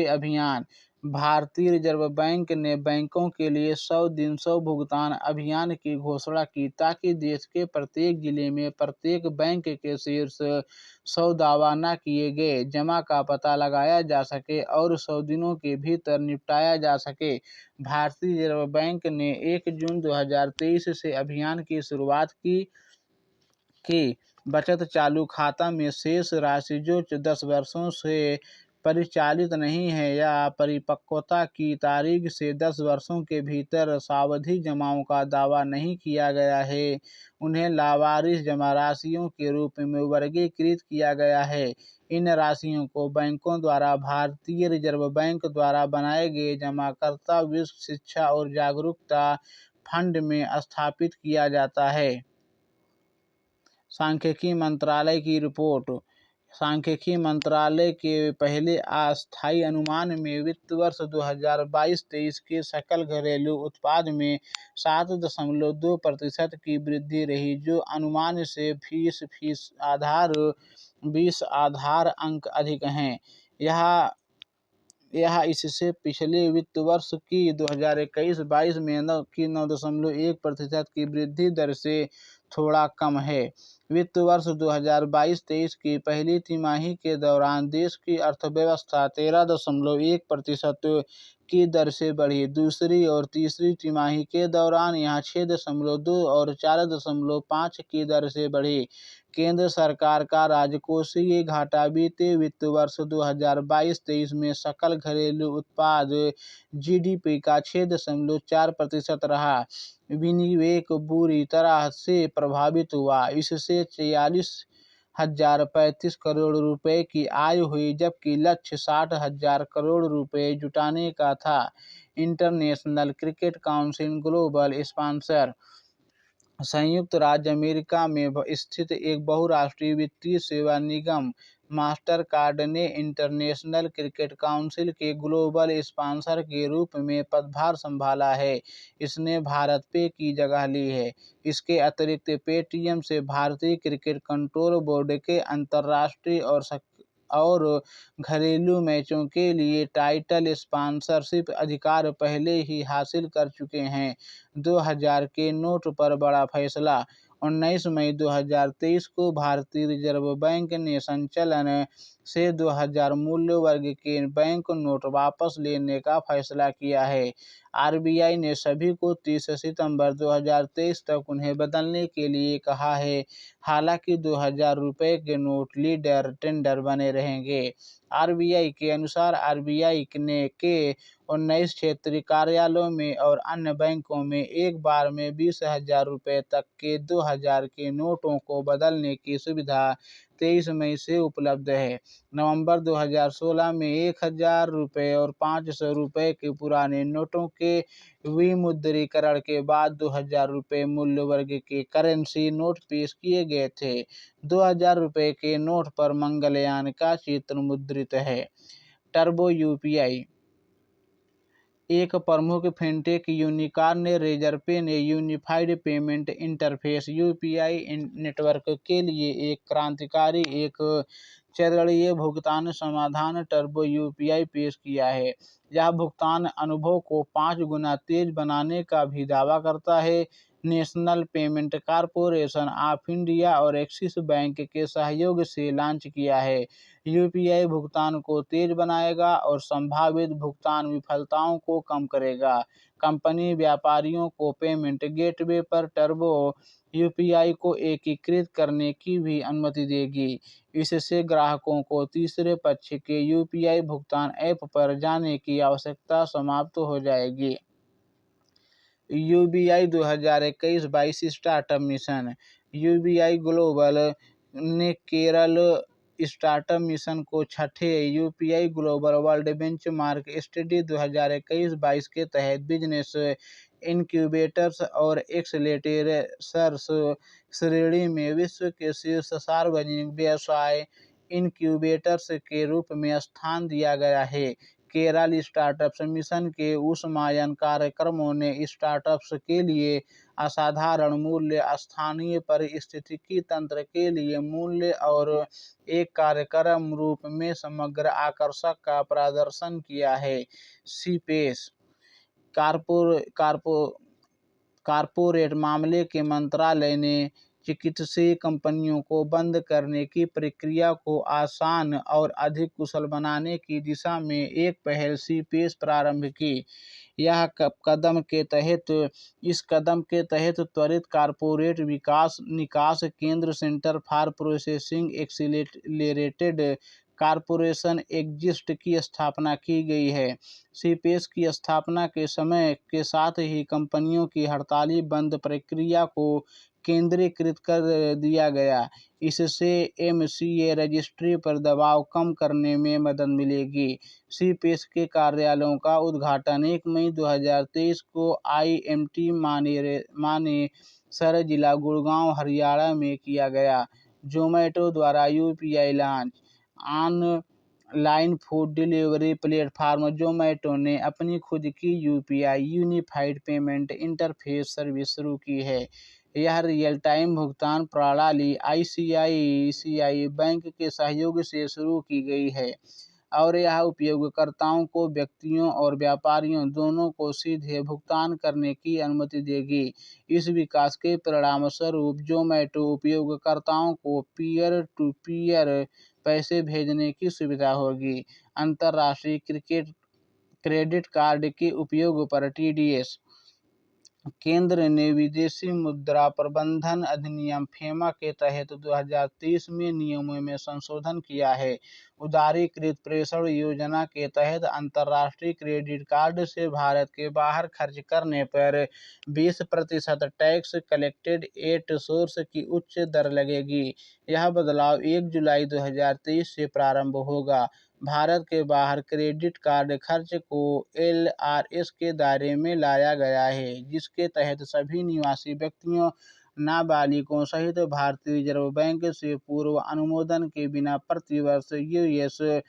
अभियान। भारतीय रिजर्व बैंक ने बैंकों के लिए 100 दिन 100 भुगतान अभियान की घोषणा की ताकि देश के प्रत्येक जिले में प्रत्येक बैंक के शीर्ष 100 दावा न किए गए जमा का पता लगाया जा सके और 100 दिनों के भीतर निपटाया जा सके। भारतीय रिजर्व बैंक ने 1 जून 2023 से अभियान की शुरुआत की बचत चालू खाता में शेष राशि जो 10 वर्षों से परिचालित नहीं है या परिपक्वता की तारीख से 10 वर्षों के भीतर सावधि जमाओं का दावा नहीं किया गया है, उन्हें लावारिस जमा राशियों के रूप में वर्गीकृत किया गया है। इन राशियों को बैंकों द्वारा भारतीय रिजर्व बैंक द्वारा बनाए गए जमाकर्ता विश्व शिक्षा और जागरूकता फंड में स्थापित किया जाता है। सांख्यिकी मंत्रालय की रिपोर्ट। सांख्यिकी मंत्रालय के पहले अस्थायी अनुमान में वित्त वर्ष 2022-23 के सकल घरेलू उत्पाद में 7.2% की वृद्धि रही, जो अनुमान से 20 आधार अंक अधिक है। यह इससे पिछले वित्त वर्ष की 2021-22 में 9.1% की वृद्धि दर से थोड़ा कम है। वित्त वर्ष 2022-23 की पहली तिमाही के दौरान देश की अर्थव्यवस्था 13.1% की दर से बढ़ी। दूसरी और तीसरी तिमाही के दौरान यह 6.2 और 4.5 की दर से बढ़ी। केंद्र सरकार का राजकोषीय घाटा बीते वित्त वर्ष 2022-23 में सकल घरेलू उत्पाद GDP का 6.4% रहा। विनिवेश बुरी तरह से प्रभावित हुआ। इससे करोड़ रुपए की आय हुई, जबकि लक्ष्य 60,000 करोड़ रुपए जुटाने का था। International cricket council global sponsor संयुक्त राज्य अमेरिका में स्थित एक बहुराष्ट्रीय वित्तीय सेवा निगम मास्टरकार्ड ने इंटरनेशनल क्रिकेट काउंसिल के ग्लोबल स्पॉन्सर के रूप में पदभार संभाला है। इसने भारत पे की जगह ली है। इसके अतिरिक्त पेटीएम से भारतीय क्रिकेट कंट्रोल बोर्ड के अंतर्राष्ट्रीय और घरेलू मैचों के लिए टाइटल स्पॉन्सरशिप अधिकार पहले ही हासिल कर चुके हैं। 2000 के नोट पर बड़ा फैसला। 19 मई 2023 को भारतीय रिजर्व बैंक ने संचलन से 2000 मूल्य वर्ग के बैंक नोट वापस लेने का फैसला किया है। आरबीआई ने सभी को 30 सितंबर 2023 तक उन्हें बदलने के लिए कहा है। हालांकि 2000 रुपये के नोट लीडर टेंडर बने रहेंगे। आरबीआई के अनुसार आरबीआई ने के 19 क्षेत्रीय कार्यालयों में और अन्य बैंकों में एक बार में 20,000 रुपये तक के 2000 के नोटों को बदलने की सुविधा 23 मई से उपलब्ध है। नवंबर 2016 में 1000 रुपये और 500 रुपये के पुराने नोटों के विमुद्रीकरण के बाद 2000 रुपये मूल्य वर्ग के करेंसी नोट पेश किए गए थे। 2000 रुपये के नोट पर मंगलयान का चित्र मुद्रित है। Turbo UPI. एक प्रमुख फिनटेक यूनिकॉर्न ने रेजरपे ने unified payment interface UPI network के लिए एक क्रांतिकारी एक चरणीय भुगतान समाधान टर्बो यूपीआई पेश किया है। यह भुगतान अनुभव को 5 गुना तेज बनाने का भी दावा करता है। National payment corporation of India और एक्सिस बैंक के सहयोग से लॉन्च किया है। यूपीआई भुगतान को तेज बनाएगा और संभावित भुगतान विफलताओं को कम करेगा। कंपनी व्यापारियों को पेमेंट गेटवे पर टर्बो यूपीआई को एकीकृत करने की भी अनुमति देगी। इससे ग्राहकों को तीसरे पक्ष के यूपीआई भुगतान ऐप पर जाने की आवश्यकता समाप्त हो जाएगी। UBI 2021-22 startup mission. UBI global ने केरल स्टार्टअप मिशन को छठे UPI global world benchmark study 2021-22 के तहत बिजनेस इनक्यूबेटर्स और एक्सेलेरेटर्स श्रेणी में विश्व के शीर्ष सार्वजनिक व्यवसाय इनक्यूबेटर्स के रूप में स्थान दिया गया है। केरल स्टार्टअप्स मिशन के ऊष्मायन कार्यक्रमों ने स्टार्टअप्स के लिए असाधारण मूल्य, स्थानीय पारिस्थितिकी तंत्र के लिए मूल्य और एक कार्यक्रम रूप में समग्र आकर्षण का प्रदर्शन किया है। सीपेस कारपोरेट मामले के मंत्रालय ने चिकित्सीय कंपनियों को बंद करने की प्रक्रिया को आसान और अधिक कुशल बनाने की दिशा में एक पहल सीपेस प्रारंभ की। इस कदम के तहत त्वरित कारपोरेट विकास निकास केंद्र centre for processing accelerated corporation exist की स्थापना की गई है। सीपेस की स्थापना के समय के साथ ही कंपनियों की हड़ताली बंद प्रक्रिया को केंद्रीकृत कर दिया गया। इससे एमसीए रजिस्ट्री पर दबाव कम करने में मदद मिलेगी। सीपेस के कार्यालयों का उद्घाटन 1 मई 2023 को आईएमटी मानेसर जिला गुड़गांव हरियाणा में किया गया। जोमैटो द्वारा UPI launch. Online food delivery platform Zomato ने अपनी खुद की UPI unified payment interface service शुरू की है। यह रियल टाइम भुगतान प्रणाली आईसीआईसीआई बैंक के सहयोग से शुरू की गई है और यह उपयोगकर्ताओं को व्यक्तियों और व्यापारियों दोनों को सीधे भुगतान करने की अनुमति देगी। इस विकास के परिणामस्वरूप जोमैटो उपयोगकर्ताओं को पीयर टू पीयर पैसे भेजने की सुविधा होगी। अंतर्राष्ट्रीय क्रेडिट कार्ड के उपयोग पर टीडीएस। केंद्र ने विदेशी मुद्रा प्रबंधन अधिनियम फेमा के तहत 2030 में नियमों में संशोधन किया है। उदारीकृत प्रेषण योजना के तहत अंतर्राष्ट्रीय क्रेडिट कार्ड से भारत के बाहर खर्च करने पर 20% टैक्स कलेक्टेड एट सोर्स की उच्च दर लगेगी। यह बदलाव 1 जुलाई 2023 से प्रारंभ होगा। भारत के बाहर क्रेडिट कार्ड खर्च को LRS के दायरे में लाया गया है, जिसके तहत सभी निवासी व्यक्तियों, नाबालिगों सहित भारतीय रिजर्व बैंक से पूर्व अनुमोदन के बिना प्रतिवर्ष US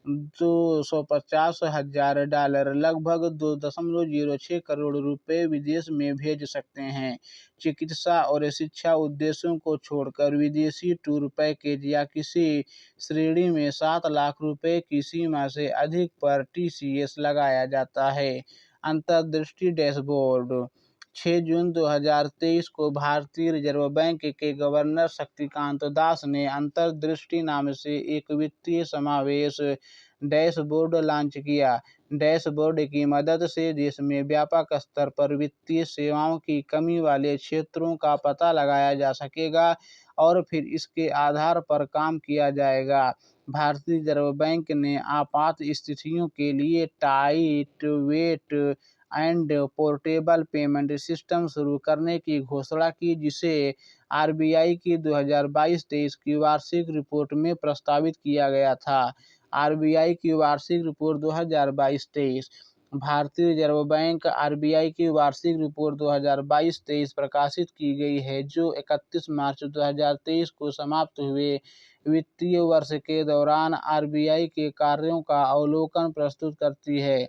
$250,000 लगभग 2.06 करोड़ रुपए विदेश में भेज सकते हैं। चिकित्सा और शिक्षा उद्देश्यों को छोड़कर विदेशी टूर पैकेज या किसी श्रेणी में 7 लाख रुपए की सीमा से अधिक पर TCS लगाया जाता है। अंतर्दृष्टि डैशबोर्ड 6 जून 2023 को भारतीय रिजर्व बैंक के गवर्नर शक्तिकांत दास ने अंतर्दृष्टि नाम से एक वित्तीय समावेश डैशबोर्ड लॉन्च किया। डैशबोर्ड की मदद से देश में व्यापक स्तर पर वित्तीय सेवाओं की कमी वाले क्षेत्रों का पता लगाया जा सकेगा और फिर इसके आधार पर काम किया जाएगा। भारतीय रिजर्व बैंक ने आपात स्थितियों के लिए light weight and portable payment system शुरू करने की घोषणा की, जिसे RBI की 2022-23 की वार्षिक रिपोर्ट में प्रस्तावित किया गया था। RBI की वार्षिक रिपोर्ट 2022-23। भारतीय रिजर्व बैंक RBI की वार्षिक रिपोर्ट 2022-23 प्रकाशित की गई है, जो 31 मार्च 2023 को समाप्त हुए वित्तीय वर्ष के दौरान RBI के कार्यों का अवलोकन प्रस्तुत करती है।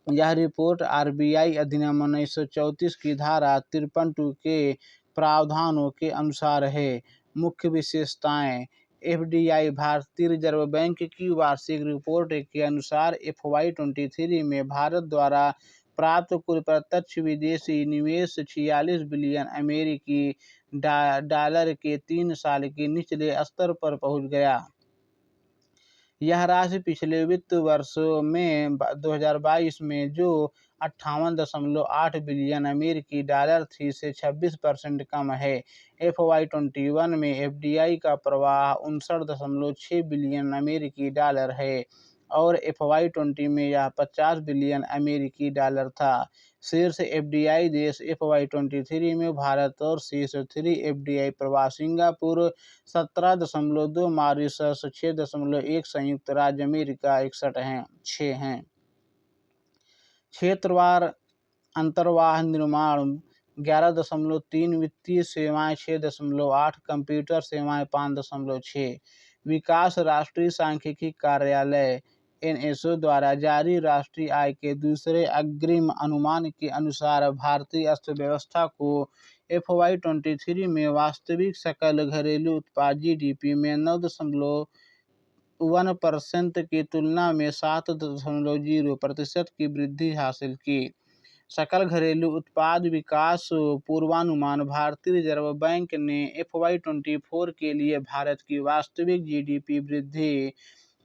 यह रिपोर्ट RBI अधिनियम 1934 की धारा 53(2) के प्रावधानों के अनुसार है। मुख्य विशेषताएं: FDI भारतीय रिजर्व बैंक की वार्षिक रिपोर्ट के अनुसार FY23 में भारत द्वारा प्राप्त कुल प्रत्यक्ष विदेशी निवेश $46 बिलियन अमेरिकी डॉलर के 3 साल के निचले स्तर पर पहुंच गया। यह राशि पिछले वित्त वर्ष में 2022 में जो 58.8 बिलियन अमेरिकी डॉलर थी से 26% कम है। FY21 में FDI का प्रवाह 59.6 बिलियन अमेरिकी डॉलर है और FY20 में यह 50 बिलियन अमेरिकी डॉलर था। शीर्ष FDI देश FY23 में भारत और शीर्ष 3 FDI प्रवाह सिंगापुर 17.2, मॉरिशस 6.1, संयुक्त राज्य अमेरिका 6 हैं। क्षेत्रवार अंतर्वाह निर्माण 11.3, वित्तीय सेवाएं 6.8, कंप्यूटर सेवाएं 5.6। विकास राष्ट्रीय सांख्यिकी कार्यालय NSO द्वारा जारी राष्ट्रीय आय के दूसरे अग्रिम अनुमान के अनुसार भारतीय अर्थव्यवस्था को FY23 में वास्तविक सकल घरेलू उत्पाद GDP में 9.1% की तुलना में 7.0% की वृद्धि हासिल की। सकल घरेलू उत्पाद विकास पूर्वानुमान भारतीय रिजर्व बैंक ने FY24 के लिए भारत की वास्तविक GDP वृद्धि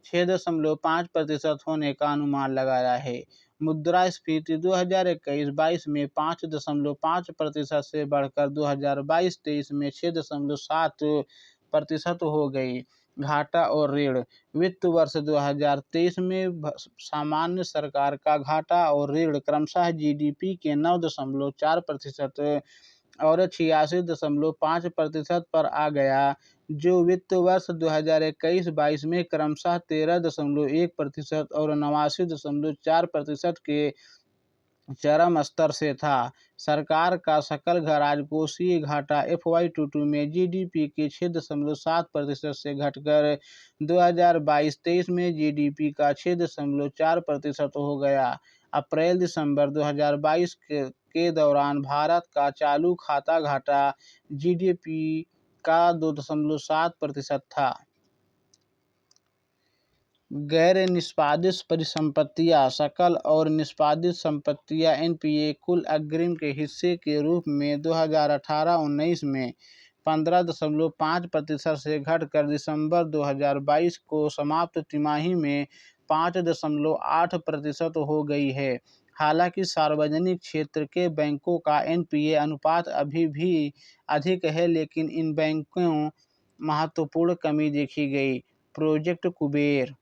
6.5% होने का अनुमान लगाया है। मुद्रास्फीति 2021-22 में 5.5% से बढ़कर 2022-23 में 6.7% हो गई। घाटा और ऋण: वित्त वर्ष 2023 में सामान्य सरकार का घाटा और ऋण क्रमशः GDP के 9.4% और 86.5% पर आ गया, जो वित्त वर्ष 2021-22 में क्रमशः 13.1% और 89.4% के चरम स्तर से था। सरकार का सकल राजकोषीय घाटा FY22 में GDP के 6.7% से घटकर 2022-23 में GDP का 6.4% हो गया। अप्रैल-दिसंबर 2022 के दौरान भारत का चालू खाता घाटा GDP का 2.7% था। गैर निष्पादित परिसंपत्तियां: सकल और निष्पादित संपत्तियां NPA कुल अग्रिम के हिस्से के रूप में 2018-19 में 15.5% से घटकर दिसंबर 2022 को समाप्त तिमाही में 5.8% हो गई है। हालांकि सार्वजनिक क्षेत्र के बैंकों का एनपीए अनुपात अभी भी अधिक है, लेकिन इन बैंकों महत्वपूर्ण कमी देखी गई। प्रोजेक्ट कुबेर।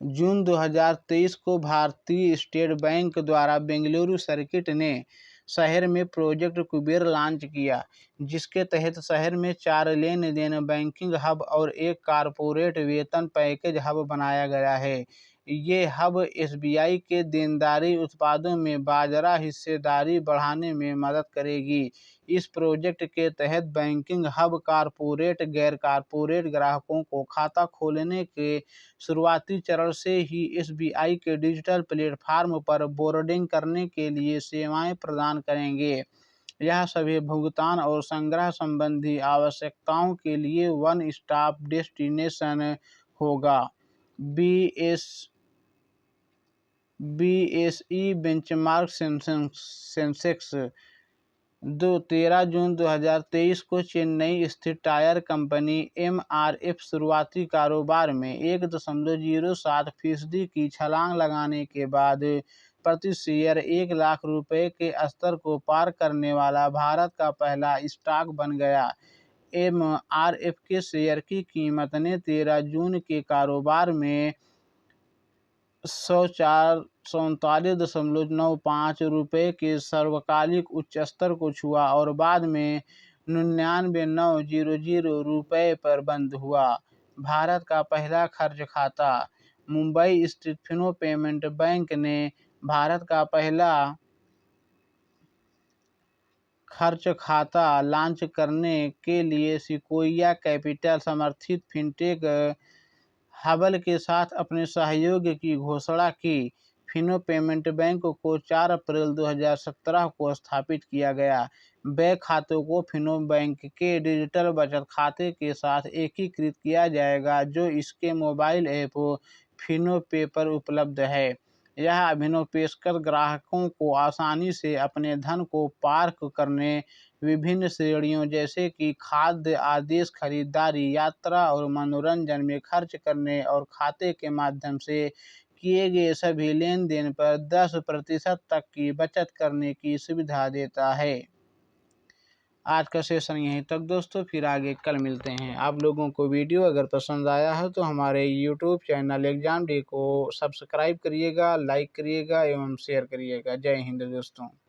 जून 2023 को भारतीय स्टेट बैंक द्वारा बेंगलुरु सर्किट ने शहर में प्रोजेक्ट कुबेर लॉन्च किया, जिसके तहत शहर में 4 लेन देन बैंकिंग हब और एक कारपोरेट वेतन पैकेज हब बनाया गया है। ये हब एसबीआई के देनदारी उत्पादों में बाजरा हिस्सेदारी बढ़ाने में मदद करेगी। इस प्रोजेक्ट के तहत बैंकिंग हब कारपोरेट गैर कारपोरेट ग्राहकों को खाता खोलने के शुरुआती चरण से ही एसबीआई के डिजिटल प्लेटफॉर्म पर बोर्डिंग करने के लिए सेवाएं प्रदान करेंगे। यह सभी भुगतान और संग्रह संबंधी आवश्यकताओं के लिए वन स्टॉप डेस्टिनेशन होगा। बीएसई बेंचमार्क सेंसेक्स 13 जून 2023 को चेन्नई स्थित टायर कंपनी एमआरएफ शुरुआती कारोबार में 1.07% की छलांग लगाने के बाद प्रति शेयर 1 लाख रुपए के स्तर को पार करने वाला भारत का पहला स्टॉक बन गया। एमआरएफ के शेयर की कीमत ने 13 जून के कारोबार में 147.95 रुपये के सर्वकालिक उच्च स्तर को छुआ और बाद में 99,900 रुपये पर बंद हुआ। भारत का पहला खर्च खाता। मुंबई स्थित फिनो पेमेंट बैंक ने भारत का पहला खर्च खाता लॉन्च करने के लिए सिक्वोइया कैपिटल समर्थित फिनटेक हबल के साथ अपने सहयोग की घोषणा की। फिनो पेमेंट बैंक को 4 अप्रैल 2017 को स्थापित किया गया। बैंक खातों को फिनो बैंक के डिजिटल बचत खाते के साथ एकीकृत किया जाएगा, जो इसके मोबाइल ऐप फिनो पे पर उपलब्ध है। यह अभिनव पेशकश ग्राहकों को आसानी से अपने धन को पार्क करने, विभिन्न श्रेणियों जैसे कि खाद्य आदेश, खरीदारी, यात्रा और मनोरंजन में खर्च करने और खाते के माध्यम से किए गए सभी लेन देन पर 10% तक की बचत करने की सुविधा देता है। आज का सेशन यहीं तक दोस्तों, फिर आगे कल मिलते हैं। आप लोगों को वीडियो अगर पसंद आया है तो हमारे यूट्यूब चैनल एग्जाम डे को सब्सक्राइब करिएगा, लाइक करिएगा एवं शेयर करिएगा। जय हिंद दोस्तों।